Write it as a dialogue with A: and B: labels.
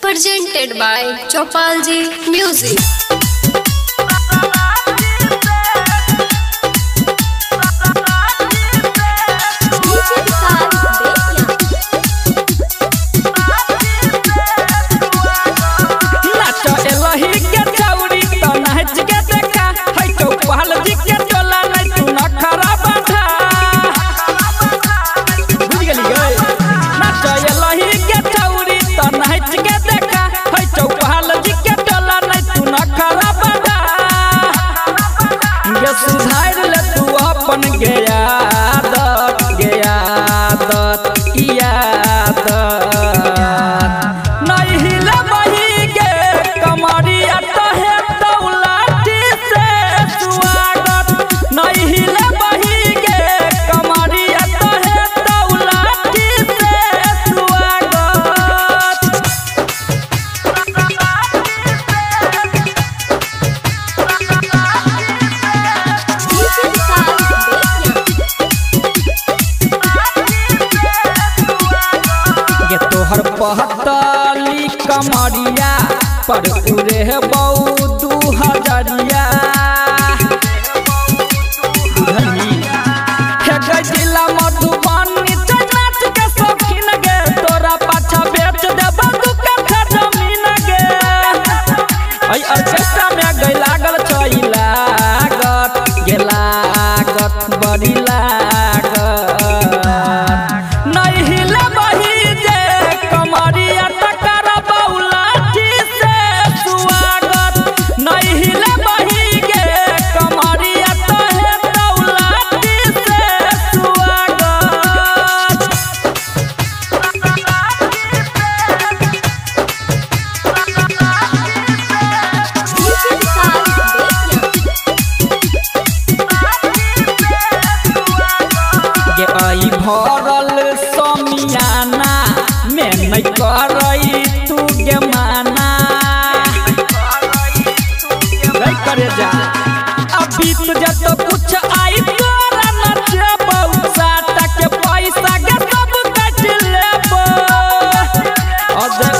A: presented by Chopalji Music.
B: सुधार ले तू अपन नहीं हिले बही गे कमरिया तहे दौलती से स्वागत नहीं हिले बही गे कमरिया तहे दौलती से स्वागत तोहर पहतली कमरिया पर उरे बहु 2000 जिला मधुबनी नाच के शौकीन गे तोरा पाछा बेच देब तू कट्ठा जमीन गे ऑर्केस्ट्रा में गई लागल छई लागत गे लागत बड़ी लागत नहीं हिले बही जे कमरिया तकर बौलाठी से स्वागत नहीं हिले बही गे कमरिया तहे दौलती से स्वागत गे आई भरल समियाना में नहीं करई तू गे माना नहीं करे जा अभी तुझे तो कुछ आई तोरा नचे बहुत साटा के पैसा गे सब कट लेबो अजय